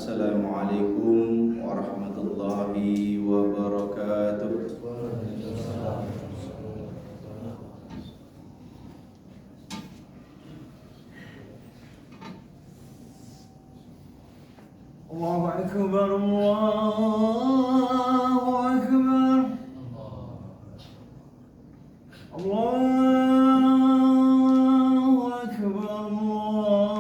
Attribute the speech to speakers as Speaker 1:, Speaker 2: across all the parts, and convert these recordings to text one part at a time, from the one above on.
Speaker 1: Assalamualaikum warahmatullahi wabarakatuh.
Speaker 2: Allahu Akbar, Allahu Akbar, Allahu Akbar, Allahu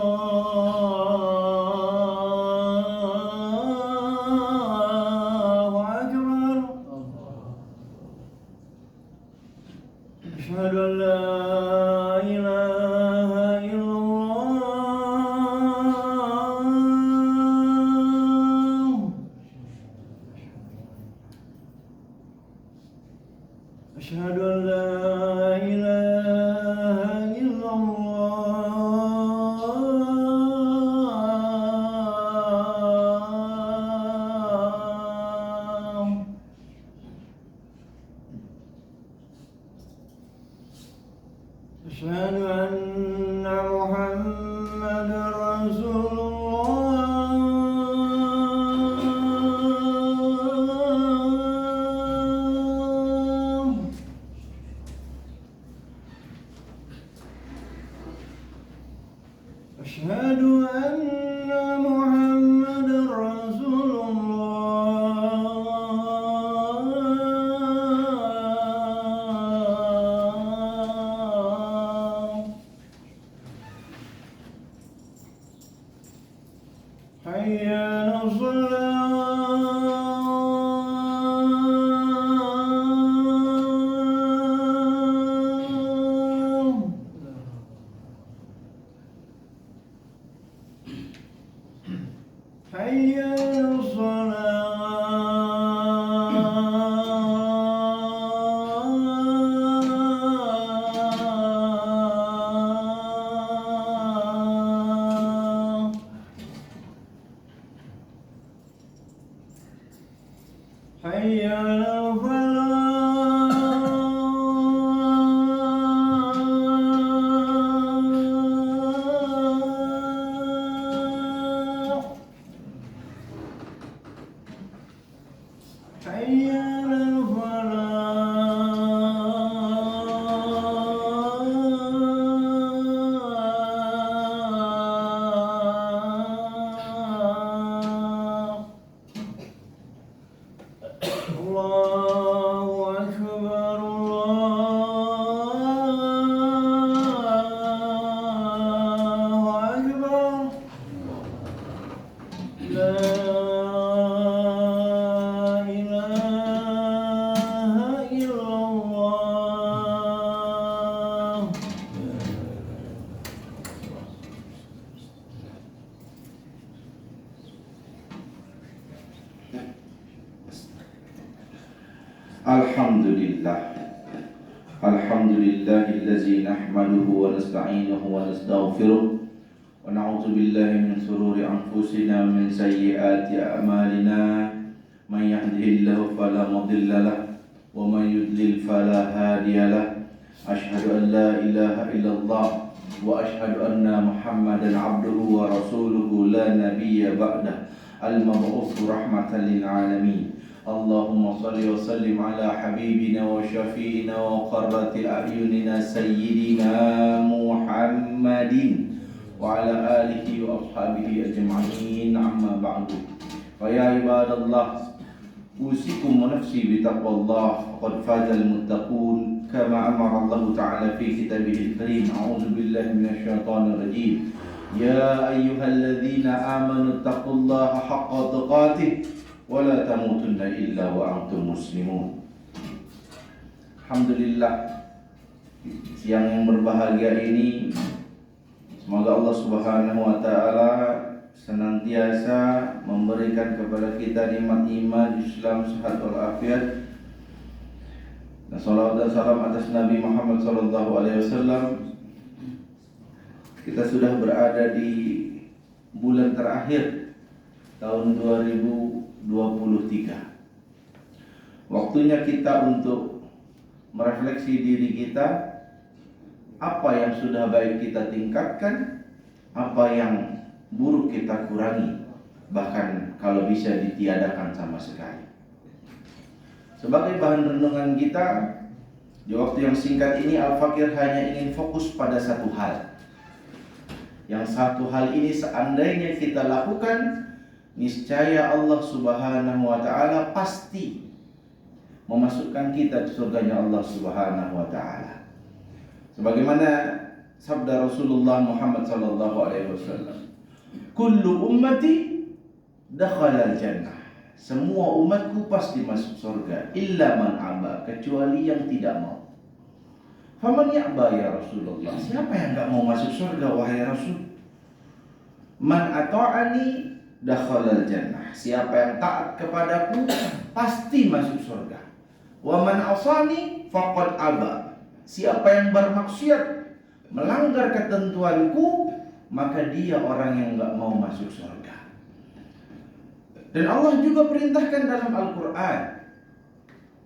Speaker 2: Akbar. Asyhadu an la ilaha illallah. Asyhadu an la ilaha illallah. Asyhadu anna Muhammadar Rasulullah. Asyhadu anna Muhammadar Rasulullah. Hayya 'alas salah. Hayya 'alas salah. Hayya 'alal falah. Hayya 'alal falah. Allahu Akbar, Allahu Akbar. La ilaha illallah.
Speaker 1: Alhamdulillah. Alhamdulillahillazi nahmaduhu wa nasta'inuhu wa nastaghfiruh wa na'udzu billahi min shururi anfusina wa min sayyiati a'malina. Man yahdihillahu fala mudilla lahu wa man yudlil fala hadiya lahu. Asyhadu an la ilaha illallah wa asyhadu anna Muhammadan 'abduhu wa rasuluhu la nabiyya ba'dah. Al-mab'uts rahmatan lil alamin. Allahumma salli wa sallim ala habibina wa syafi'ina wa qarrati a'yunina sayyidina Muhammadin wa ala alihi wa ashabihi ajma'in, amma ba'du. Fa ya ibadallah, usikum wa nafsi bi taqwallah, faqad fazal muttaqun kama amara Allah ta'ala fi kitabihil karim. A'udzu billahi minasy syaithanir rajim. Ya ayyuhalladzina amanu taqullaha haqqa tuqatih wa la tamutunna illa wa antum muslimun. Alhamdulillah, siang yang berbahagia ini semoga Allah Subhanahu wa taala senantiasa memberikan kepada kita nikmat iman, Islam, sehat walafiat. Dan salawat dan salam atas Nabi Muhammad sallallahu alaihi wasallam. Kita sudah berada di bulan terakhir tahun 2023. Waktunya kita untuk merefleksi diri kita, apa yang sudah baik kita tingkatkan, apa yang buruk kita kurangi. bahkan kalau bisa ditiadakan sama sekali. Sebagai bahan renungan kita di waktu yang singkat ini, Al-Fakir hanya ingin fokus pada satu hal. Yang satu hal ini seandainya kita lakukan, niscaya Allah Subhanahu wa Ta'ala pasti memasukkan kita ke surganya Allah Subhanahu wa Ta'ala. Sebagaimana sabda Rasulullah Muhammad sallallahu alaihi wasallam, "Kullu ummati dakhala al-jannah." Semua umatku pasti masuk surga, illa man aba, kecuali yang tidak mau. Faman ya'ba ya Rasulullah? Siapa yang enggak mau masuk surga wahai Rasul? Man ata'ani dakhala al-jannah. Siapa yang taat kepadaku pasti masuk surga. Wa man asani faqad aba. Siapa yang bermaksiat, melanggar ketentuanku, maka dia orang yang enggak mau masuk surga. Dan Allah juga perintahkan dalam Al-Quran,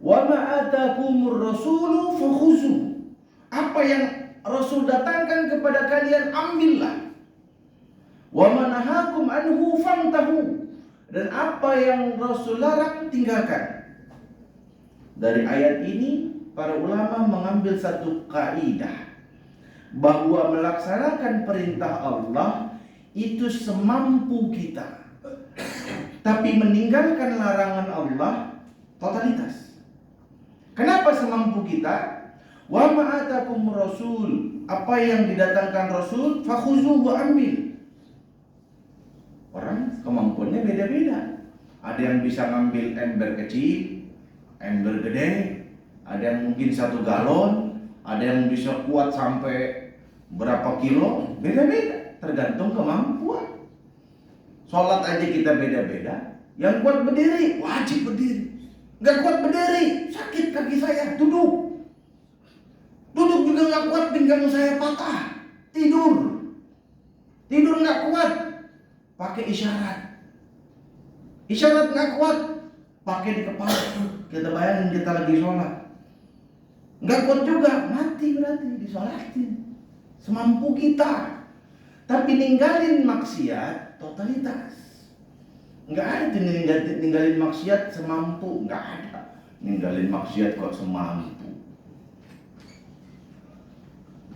Speaker 1: wa ma atakumur rasulu fakhuzu. Apa yang Rasul datangkan kepada kalian, ambillah. Wa ma nahakum anhu fantahu. Dan apa yang Rasul larang, tinggalkan. Dari ayat ini para ulama mengambil satu kaidah, bahwa melaksanakan perintah Allah itu semampu kita, tapi meninggalkan larangan Allah totalitas. Kenapa semampu kita? Wa ma'atakum rasul, apa yang didatangkan Rasul, fakhuzuhu, ambil. Orang kemampuannya beda-beda. Ada yang bisa ngambil ember kecil, ember gede, ada yang mungkin 1 galon, ada yang bisa kuat sampai berapa kilo, beda-beda, tergantung kemampuan. Sholat aja kita beda-beda. Yang kuat berdiri, wajib berdiri. Gak kuat berdiri, sakit kaki saya, duduk. Duduk juga gak kuat, pinggang saya patah, tidur. Tidur gak kuat, pakai isyarat. Isyarat gak kuat, pakai di kepala. Kita bayangin kita lagi sholat, gak kuat juga, mati berarti disolatin. Semampu kita. Tapi ninggalin maksiat totalitas. Enggak ada tuh ninggalin maksiat semampu, enggak ada. Ninggalin maksiat kok semampu.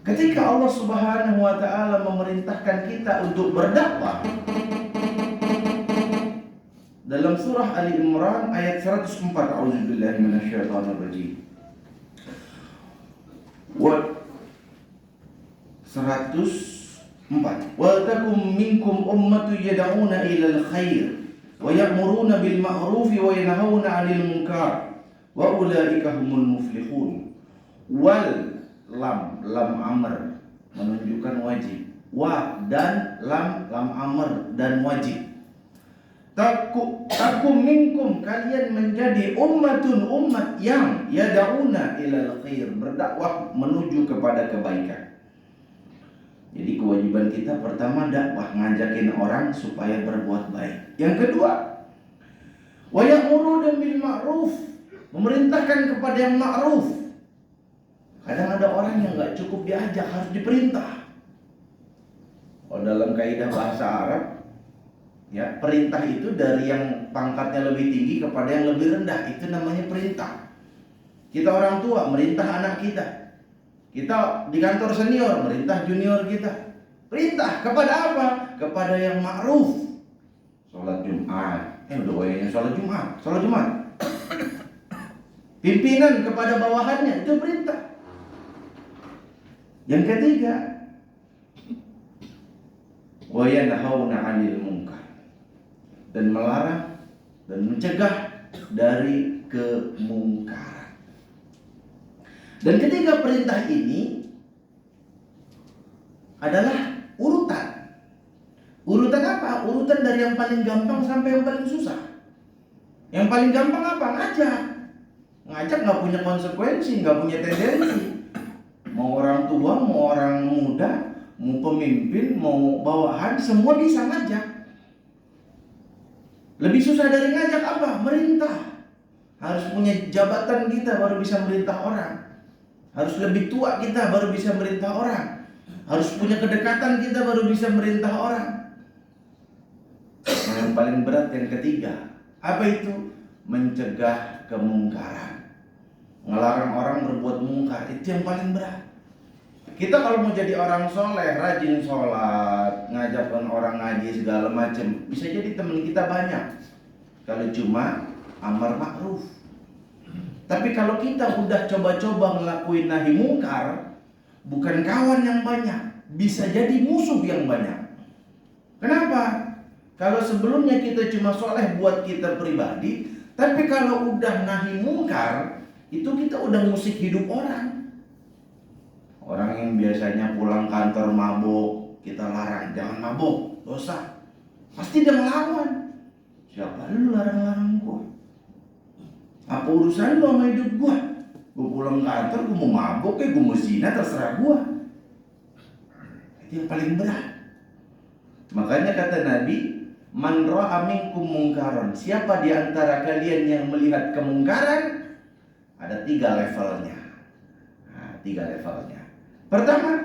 Speaker 1: Ketika Allah Subhanahu wa Ta'ala memerintahkan kita untuk berdakwah dalam surah Ali Imran ayat 104, a'udzubillahi minasyaitonirrajim. 104. Wa takum minkum ummatu yad'una ilal khair wa ya'muruna bil ma'ruf wa yanhauna 'anil munkar wa ulaika humul muflihun. Wal lam amr menunjukkan wajib. Wa dan lam amr dan wajib. Takum minkum, kalian menjadi ummatun, umat yang yad'una ilal khair, berdakwah menuju kepada kebaikan. Jadi kewajiban kita pertama dakwah, ngajakin orang supaya berbuat baik. Yang kedua, wa ya'muruna bil ma'ruf, memerintahkan kepada yang ma'ruf. Kadang ada orang yang enggak cukup diajak, harus diperintah. Oh, dalam kaidah bahasa Arab, ya, perintah itu dari yang pangkatnya lebih tinggi kepada yang lebih rendah, itu namanya perintah. Kita orang tua merintah anak kita. Kita di kantor senior merintah junior kita. Perintah kepada apa? Kepada yang ma'ruf. Sholat Jumat. Udah wayangnya sholat Jumat. Pimpinan kepada bawahannya, itu perintah. Yang ketiga, wa yanhauna 'anil munkar, dan melarang dan mencegah dari kemungkaran. Dan ketiga perintah ini adalah urutan. Urutan apa? Urutan dari yang paling gampang sampai yang paling susah. Yang paling gampang apa? Ngajak. Ngajak gak punya konsekuensi, gak punya tendensi. Mau orang tua, mau orang muda, mau pemimpin, mau bawahan, semua bisa ngajak. Lebih susah dari ngajak apa? Merintah. Harus punya jabatan kita baru bisa merintah orang. Harus lebih tua kita baru bisa merintah orang. Harus punya kedekatan kita baru bisa merintah orang. Yang paling berat yang ketiga. Apa itu? Mencegah kemungkaran. Ngelarang orang berbuat mungkar, itu yang paling berat. Kita kalau mau jadi orang soleh, rajin sholat, ngajakin orang ngaji segala macam, bisa jadi teman kita banyak. Kalau cuma amar ma'ruf. Tapi kalau kita udah coba-coba ngelakuin nahi mungkar, bukan kawan yang banyak, bisa jadi musuh yang banyak. Kenapa? Kalau sebelumnya kita cuma soleh buat kita pribadi, tapi kalau udah nahi mungkar, itu kita udah musik hidup orang. Orang yang biasanya pulang kantor mabuk, kita larang, jangan mabuk, dosa. Pasti dia ngelawan. Siapa lu larang-larang gua? Apa urusan lu sama hidup gua? Gua pulang kantor, gua mau mabuk, gua mau zina, terserah gua. Itu yang paling berat. Makanya kata Nabi, man ra'a minkum mungkaran, siapa di antara kalian yang melihat kemungkaran, ada 3 levelnya. Nah, 3 levelnya. Pertama,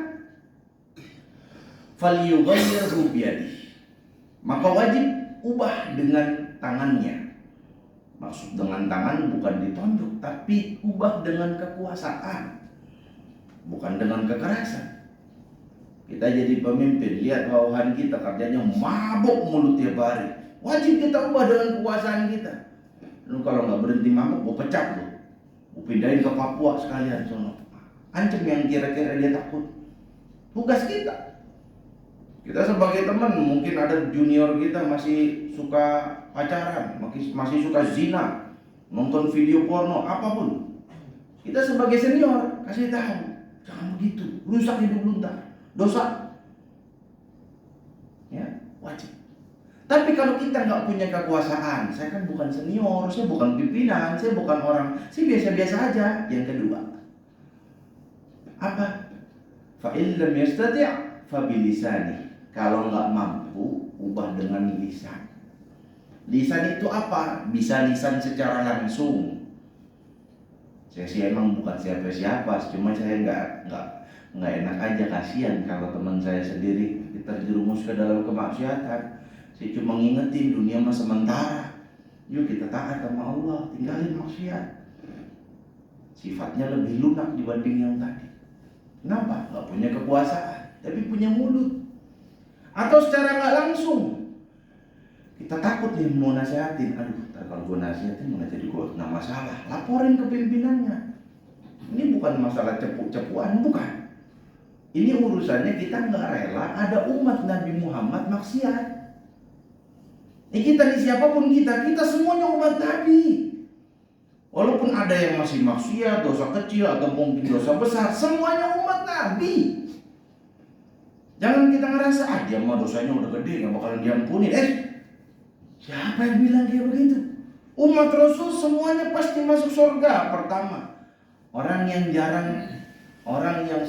Speaker 1: falyughayyirhu biyadihi, maka wajib ubah dengan tangannya. Maksud dengan tangan bukan ditonjok, tapi ubah dengan kekuasaan, bukan dengan kekerasan. Kita jadi pemimpin, lihat bawahan kita kerjanya mabuk mulut tiap hari, wajib kita ubah dengan kekuasaan kita. Lu kalau nggak berhenti mabuk, gua pecat lu, gua pindahin ke Papua sekalian sono. Ancam yang kira-kira dia takut. Tugas kita. Kita sebagai teman, mungkin ada junior kita masih suka pacaran, masih suka zina, nonton video porno, apapun. Kita sebagai senior kasih tahu, jangan begitu, rusak hidup lu ntar, dosa. Ya, wajib. Tapi kalau kita nggak punya kekuasaan, saya kan bukan senior, saya bukan pimpinan, saya bukan orang, saya biasa-biasa aja. Yang kedua, apa? Fa illam yastati' fa bilisani. Kalau nggak mampu, ubah dengan lisan. Lisan itu apa? Bisa lisan secara langsung. Saya sih emang bukan siapa-siapa, cuma saya nggak enak aja, kasihan kalau teman saya sendiri terjerumus ke dalam kemaksiatan. Saya cuma ngingetin dunia mah sementara. Yuk kita taat sama Allah, tinggalin maksiat. Sifatnya lebih lunak dibanding yang tadi. Kenapa? Gak punya kekuasaan, tapi punya mulut. Atau secara gak langsung, kita takut nih mau nasihatin. Aduh, kalau gue nasihatin malah jadi gue kena masalah. Laporin ke pimpinannya. Ini bukan masalah cepu-cepuan, bukan. Ini urusannya kita gak rela ada umat Nabi Muhammad maksiat. Kita nih siapapun kita semuanya umat Nabi. Walaupun ada yang masih maksiat, dosa kecil atau mungkin dosa besar, semuanya umat Nabi. Jangan kita ngerasa, dia mah dosanya udah gede, gak bakalan diampuni. Siapa yang bilang kayak begitu? Umat Rasul semuanya pasti masuk surga. Pertama, orang yang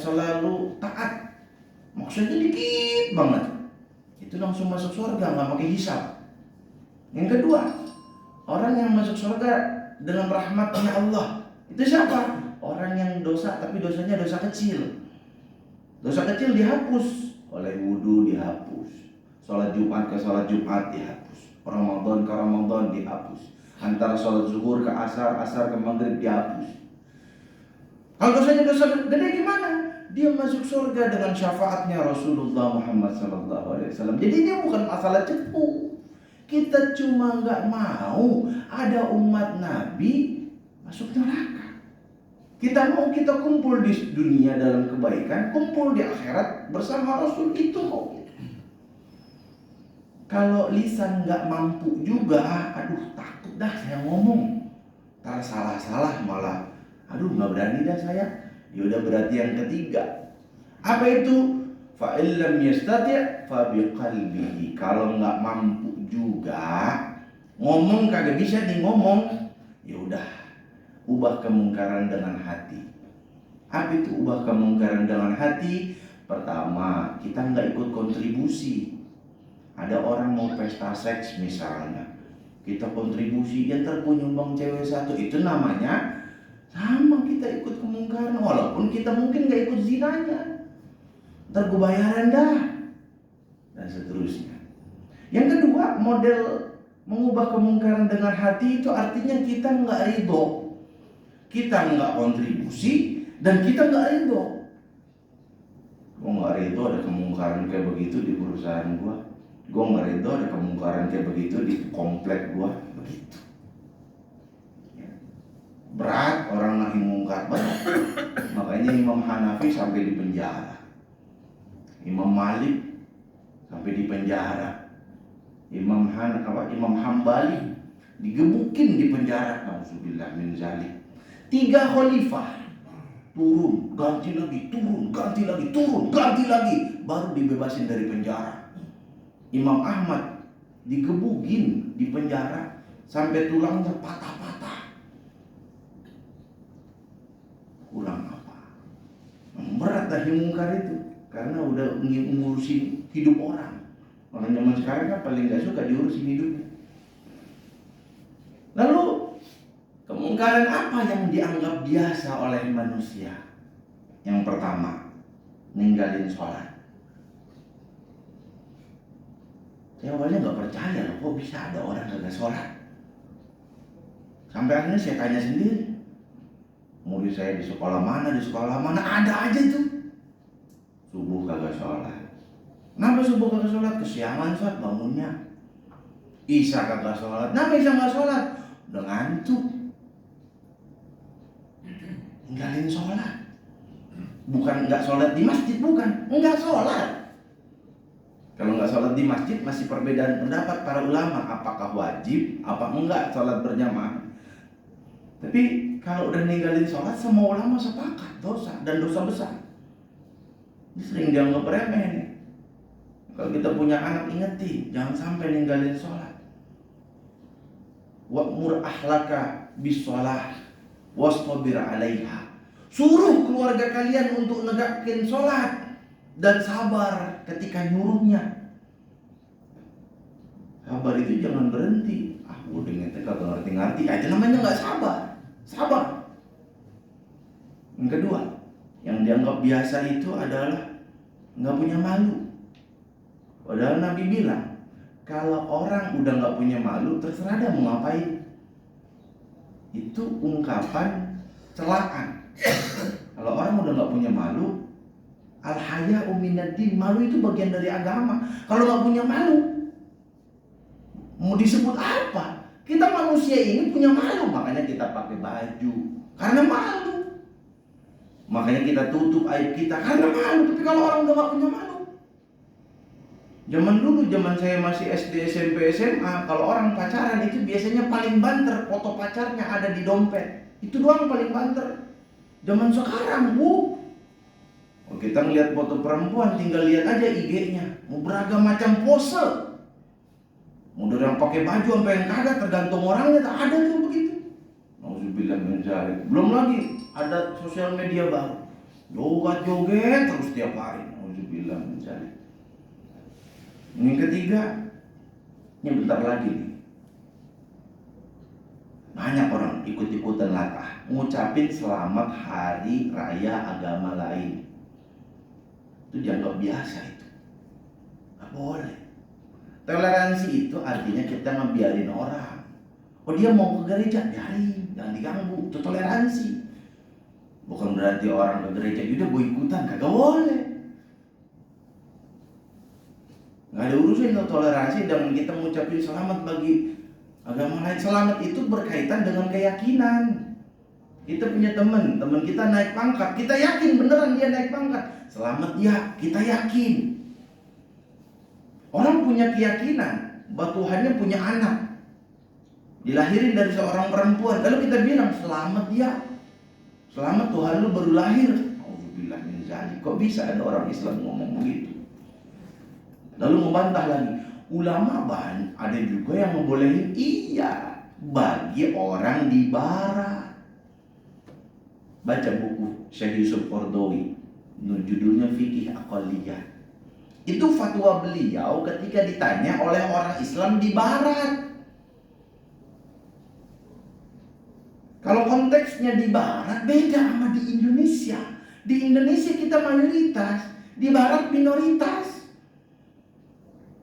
Speaker 1: selalu taat, maksudnya dikit banget, itu langsung masuk surga, gak pakai hisab. Yang kedua, orang yang masuk surga dengan rahmatnya Allah, itu siapa? Orang yang dosa tapi dosanya dosa kecil. Dosa kecil dihapus oleh wudhu, dihapus. Sholat Jumat ke sholat Jumat dihapus. Ramadan ke Ramadan dihapus. Antara sholat zuhur ke asar, asar ke maghrib dihapus. Kalau dosanya dosa gede gimana? Dia masuk surga dengan syafaatnya Rasulullah Muhammad SAW. Jadi ini bukan masalah cepu. Kita cuma nggak mau ada umat Nabi masuk neraka. Kita mau kita kumpul di dunia dalam kebaikan, kumpul di akhirat bersama Rasul, itu mau. Kalau lisan nggak mampu juga, aduh takut dah saya ngomong, ntar salah-salah malah, aduh nggak berani dah saya. Yaudah, berarti yang ketiga, apa itu? Fa illam yastati' fa biqalbihi. Kalau nggak mampu juga, ngomong kagak bisa nih ngomong, ya udah, ubah kemungkaran dengan hati. Apa itu ubah kemungkaran dengan hati? Pertama, kita nggak ikut kontribusi. Ada orang mau pesta seks misalnya, kita kontribusi, dia terpunyumbang cewek satu, itu namanya sama kita ikut kemungkaran. Walaupun kita mungkin nggak ikut zinanya, ntar gue bayaran dah, dan seterusnya. Yang kedua, model mengubah kemungkaran dengan hati itu artinya kita nggak ridho, kita nggak kontribusi, dan kita nggak ridho. Gue nggak ridho ada kemungkaran kayak begitu di perusahaan gue. Gue nggak ridho ada kemungkaran kayak begitu di komplek gue. Begitu. Berat orang nahi mungkar, berat. Makanya Imam Hanafi sampai di penjara, Imam Malik sampai di penjara, Imam Hambali digebukin di penjara. Nauzubillah min zalik. 3 khalifah turun, ganti lagi, turun, ganti lagi, turun, ganti lagi, baru dibebasin dari penjara. Imam Ahmad digebukin di penjara sampai tulangnya patah-patah. Kurang apa? Berat nahi mungkar itu, karena udah ngurusin hidup orang. Orang zaman sekarang kan paling gak suka diurusin hidupnya. Lalu kemungkaran apa yang dianggap biasa oleh manusia? Yang pertama, ninggalin sholat. Saya awalnya gak percaya loh, kok bisa ada orang kagak sholat. Sampai akhirnya saya tanya sendiri. Murid saya di sekolah mana ada aja tuh. Subuh kagak sholat. Kenapa subuh kagak sholat? Kesiangan saat bangunnya. Isya kagak sholat. Kenapa Isya gak sholat? Udah ngantuk. Ninggalin sholat. Bukan gak sholat di masjid, bukan. Enggak sholat. Kalau nggak sholat di masjid masih perbedaan pendapat para ulama, apakah wajib, apa enggak sholat berjamaah. Tapi kalau udah ninggalin sholat, semua ulama sepakat dosa dan dosa besar. Ini sering dianggap remeh nih. Kalau kita punya anak, ingetin jangan sampai ninggalin sholat. Wa'mur ahlaka bis-sholah wastabir 'alaiha. Suruh keluarga kalian untuk negakin sholat dan sabar ketika nyuruhnya. Sabar itu jangan berhenti. Udah ingetnya kagak ngerti-ngerti aja, namanya nggak sabar. Sabar. Yang kedua, yang dianggap biasa itu adalah nggak punya malu. Padahal Nabi bilang, kalau orang udah nggak punya malu, terserah dia mau ngapain. Itu ungkapan celaan. Kalau orang udah nggak punya malu, al-haya'u minaddin, malu itu bagian dari agama. Kalau nggak punya malu, mau disebut apa? Kita manusia ini punya malu, makanya kita pakai baju karena malu. Makanya kita tutup aib kita karena malu. Tapi kalau orang udah nggak punya malu, zaman dulu, zaman saya masih SD, SMP, SMA, kalau orang pacaran itu biasanya paling banter foto pacarnya ada di dompet. Itu doang paling banter. Zaman sekarang, kita ngeliat foto perempuan, tinggal lihat aja IG-nya, mau beragam macam pose. Mau dari yang pakai baju sampai yang kagak, tergantung orangnya. Tak ada tuh begitu. Nauzubillah min dzalik. Belum lagi ada sosial media baru, joget terus tiap hari. Nauzubillah min dzalik. Yang ketiga, ini bentar lagi nih, banyak orang ikut-ikutan latah ngucapin selamat hari raya agama lain. Itu dianggap biasa itu. Gak boleh. Toleransi itu artinya kita ngebiarin orang. Oh dia mau ke gereja, biarin, jangan diganggu. Itu toleransi. Bukan berarti orang ke gereja, udah gue ikutan, kagak boleh. Gak ada urusan itu toleransi dengan kita mengucapin selamat bagi agama lain. Selamat itu berkaitan dengan keyakinan. Kita punya teman kita naik pangkat, kita yakin beneran dia naik pangkat. Selamat ya, kita yakin. Orang punya keyakinan bahwa Tuhannya punya anak, dilahirin dari seorang perempuan. Lalu kita bilang selamat ya, selamat Tuhan lu baru lahir. Auzubillah min dzalik. Kok bisa ada orang Islam ngomong begitu? Lalu membantah lagi, ulama ada juga yang ngebolehin, iya, bagi orang di barat. Baca buku Syekh Yusuf Qaradawi, judulnya Fikih Aqaliyah. Itu fatwa beliau ketika ditanya oleh orang Islam di barat. Kalau konteksnya di barat beda sama di Indonesia. Di Indonesia kita mayoritas, di barat minoritas.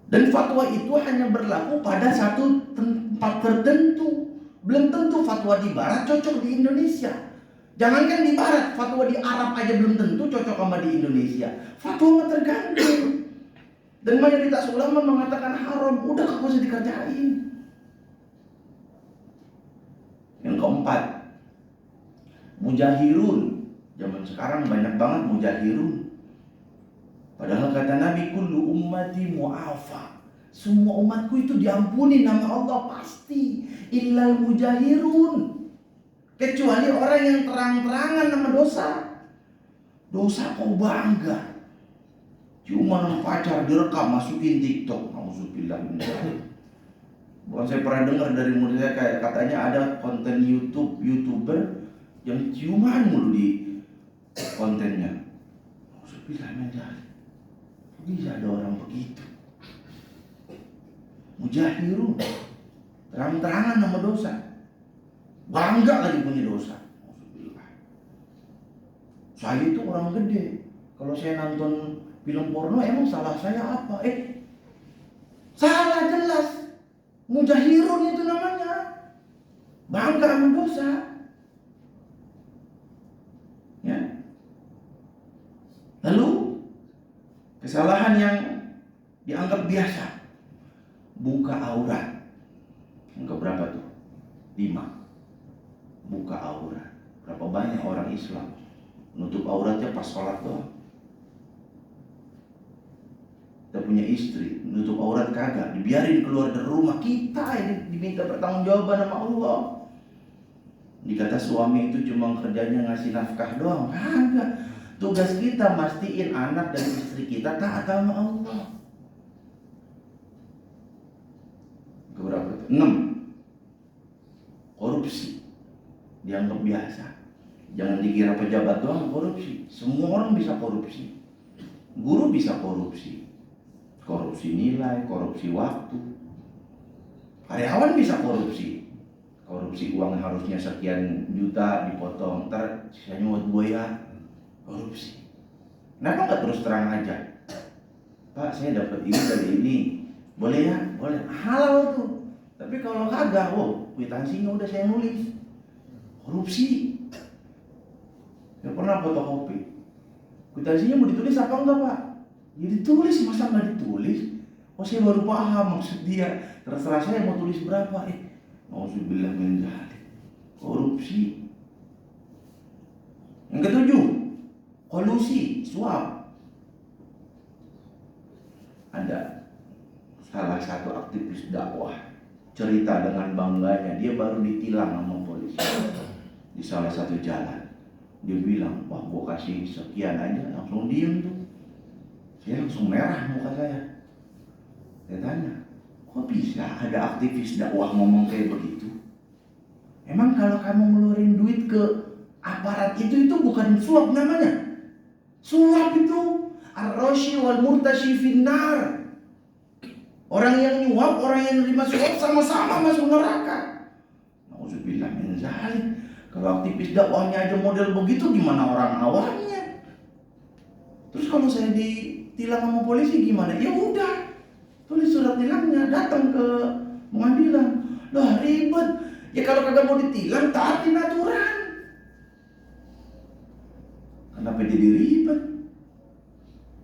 Speaker 1: Dan fatwa itu hanya berlaku pada satu tempat tertentu. Belum tentu fatwa di barat cocok di Indonesia. Jangankan di barat, fatwa di Arab aja belum tentu cocok sama di Indonesia. Fatwa tergantung. Dan mayoritas ulama mengatakan haram, udah gak usah dikerjain. Yang keempat, mujahirun. Zaman sekarang banyak banget mujahirun. Padahal kata Nabi, kullu ummati mu'afa. Semua umatku itu diampuni nama Allah pasti. Illal mujahirun. Kecuali orang yang terang-terangan nama dosa. Dosa kau bangga. Cuma nama pacar direkam masukin TikTok. Nauzubillah min dzalik. Bukan, saya pernah dengar dari murid saya kayak katanya ada konten YouTuber yang ciuman mulu di kontennya. Nauzubillah min dzalik. Bisa ada orang begitu. Mujahirun, terang-terangan nama dosa, bangga lagi punya dosa. Saya itu orang gede. Kalau saya nonton film porno, emang salah saya apa? Salah jelas. Mujahirun itu namanya, bangga sama dosa. Ya. Lalu kesalahan yang dianggap biasa, buka aurat. Yang keberapa tuh? 5. Buka aurat. Berapa banyak orang Islam nutup auratnya pas sholat doang. Kita punya istri, nutup aurat kagak, dibiarin keluar dari rumah. Kita ini diminta pertanggungjawaban sama Allah. Dikata suami itu cuma kerjanya ngasih nafkah doang. Kagak. Tugas kita mastiin anak dan istri kita taat sama Allah. Keberapa itu? 6. Korupsi. Dianggap biasa. Jangan dikira pejabat doang korupsi. Semua orang bisa korupsi. Guru bisa korupsi. Korupsi nilai, korupsi waktu. Karyawan bisa korupsi. Korupsi uang harusnya sekian juta dipotong, ntar sisanya buat buaya. Korupsi. Kenapa nggak terus terang aja? Pak, saya dapat ini dari ini. Boleh ya? Boleh. Halal tuh. Tapi kalau kagak, kwitansinya udah saya nulis. Korupsi. Gak pernah fotokopi. Kwitansinya mau ditulis apa enggak, Pak? Ya ditulis, masa nggak ditulis? Saya baru paham maksud dia. Terserah saya mau tulis berapa. Nauzubillah min dzalik. Korupsi. Yang ketujuh, kolusi, suap. Ada salah satu aktivis dakwah cerita dengan bangganya, dia baru ditilang sama polisi di salah satu jalan. Dia bilang, wah gua kasih sekian aja, langsung diem tuh. Saya langsung merah muka saya. Saya tanya, kok bisa ada aktivis dakwah ngomong kayak begitu? Emang kalau kamu ngeluarin duit ke aparat itu bukan suap namanya? Suap itu ar-rashi wal murtashi finnar. Orang yang nyuap, orang yang nerima suap sama-sama masuk neraka. Nauzubillah min dzalik. Kalau aktivis dakwahnya aja model begitu, gimana orang awamnya? Terus kalau saya ditilang sama polisi gimana? Ya udah, tulis surat tilangnya, datang ke pengadilan. Lah ribet. Ya kalau kagak mau ditilang, taatin aturan. Kenapa jadi ribet?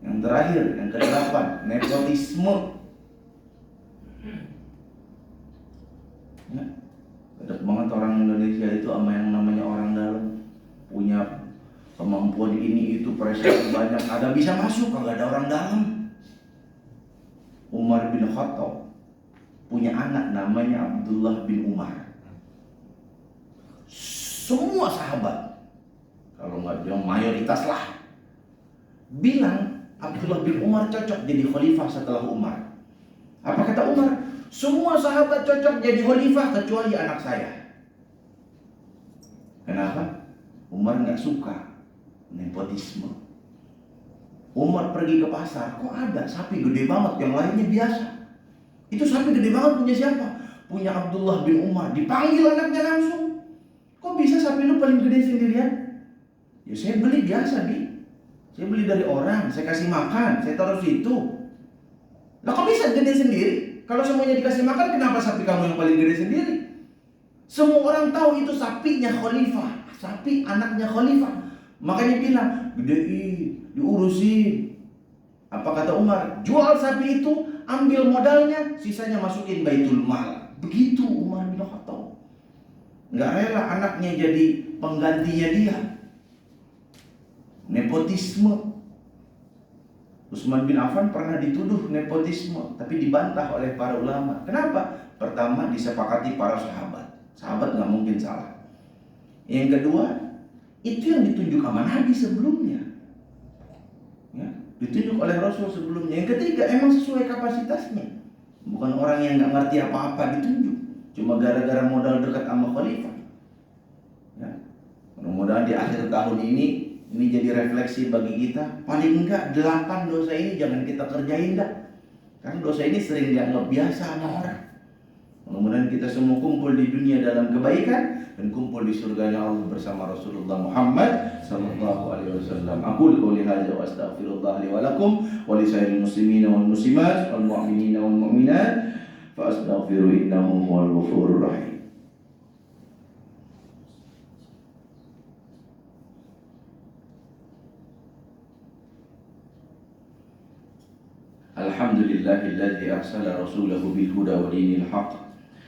Speaker 1: Yang terakhir, yang ke-8, nepotisme. Ya, Dekat banget orang Indonesia itu sama yang namanya orang dalam. Punya kemampuan ini itu, prestasi banyak, ada bisa masuk, kagak ada orang dalam. Umar bin Khattab punya anak namanya Abdullah bin Umar. Semua sahabat, kalau nggak bilang mayoritas lah, bilang Abdullah bin Umar cocok jadi khalifah setelah Umar. Apa kata Umar? Semua sahabat cocok jadi khalifah kecuali anak saya. Kenapa? Umar nggak suka nepotisme. Umar pergi ke pasar, kok ada sapi gede banget, yang lainnya biasa. Itu sapi gede banget punya siapa? Punya Abdullah bin Umar. Dipanggil anaknya langsung. Kok bisa sapi lu paling gede sendirian? Ya saya beli biasa, Bi. Saya beli dari orang, saya kasih makan, saya taruh situ. Lah kok bisa gede sendiri? Kalau semuanya dikasih makan, kenapa sapi kamu yang paling gede sendiri? Semua orang tahu itu sapinya khalifah, sapi anaknya khalifah. Makanya bilang, gedein, diurusin. Apa kata Umar? Jual sapi itu, ambil modalnya, sisanya masukin baitul mal. Begitu Umar bin Khattab. Nggak rela anaknya jadi penggantinya dia. Nepotisme. Utsman bin Affan pernah dituduh nepotisme, tapi dibantah oleh para ulama. Kenapa? Pertama, disepakati para sahabat. Sahabat nggak mungkin salah. Yang kedua, itu yang ditunjuk sama Nabi sebelumnya. Ya, ditunjuk oleh Rasul sebelumnya. Yang ketiga, emang sesuai kapasitasnya. Bukan orang yang nggak ngerti apa-apa ditunjuk. Cuma gara-gara modal dekat sama khalifah. Ya. Mudah-mudahan di akhir tahun ini jadi refleksi bagi kita. Paling enggak 8 dosa ini jangan kita kerjain dah. Karena dosa ini sering dianggap biasa sama orang. Mudah-mudahan kita semua kumpul di dunia dalam kebaikan dan kumpul di surganya Allah bersama Rasulullah Muhammad sallallahu alaihi wasallam. Aku qouli hadza wa astaghfirullah li wa lakum wa li sairil muslimina wal muslimat wal mu'minina wal mu'minat fa astaghfiru innahu huwal ghafurur rahim. Alhamdulillahilladzi arsala rasulahu bil huda wa dinil haqq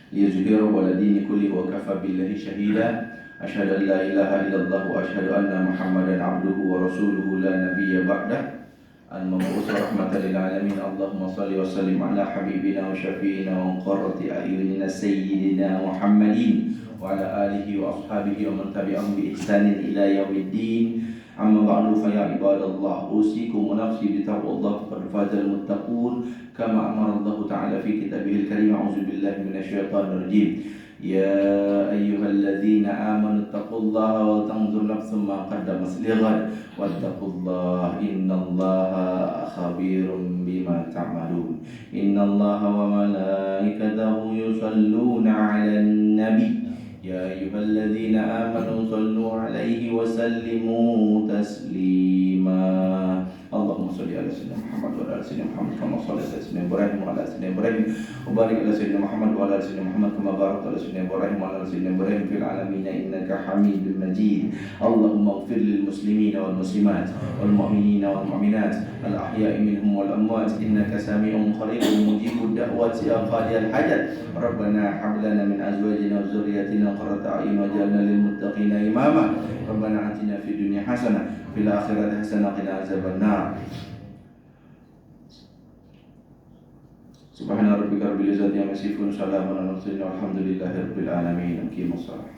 Speaker 1: liyuzhirahu 'ala dini kullihi wa kafa billahi shahida. Asyhadu an la ilaha illallah wa asyhadu anna Muhammadan 'abduhu wa rasuluhu la nabiyya ba'dah. Al-mab'uts rahmatan lil alamin. Allahumma shalli wa sallim ala habibina wa syafi'ina wa qurrati a'yunina sayyidina Muhammadin wa ala alihi wa ashabihi wa man tabi'ahum bi ihsanin ila yaumiddin. Amma ba'du fa ya ibadallah, usikum wa nafsi bi taqwallah faqad fazal muttaqun kama amara Allah ta'ala fi kitabihil karim. A'udzu billahi minasyaitonir rajim. Ya ayyuhalladzina amanu taqullaha wal tanzur nafsum ma qaddamat lighad wattaqullaha innallaha khabirum bima ta'malun. Innallaha wa malaikatahu yusalluna 'alan nabi. Ya ayyuhalladzina amanu sallu 'alaihi wa sallimu taslima. Allahumma shalli ala sayyidina Muhammad wa ala sayyidina Muhammad kama shallaita ala sayyidina Ibrahim wa ala sayyidina Ibrahim wa barik ala sayyidina Muhammad wa ala sayyidina Muhammad kama barakta ala sayyidina Ibrahim wa ala sayyidina Ibrahim fil alamin innaka Hamidum Majid. Allahumma ighfir lil muslimina wal muslimat wal mu'minina wal mu'minat al ahya'i minhum wal amwat innaka sami'un qaribun mujibud da'wati ya qadiyal hajat. Rabbana hab lana min azwajina wa dhurriyyatina qurrata a'yun waj'alna lil muttaqina imama. Rabbana atina fid dunya hasanah fil akhirati hasanah wa qina azabannar. Subhana rabbika rabbil izzati amma yasifun, salamun alal mursalin walhamdulillahi rabbil alamin. Aqimus shalah.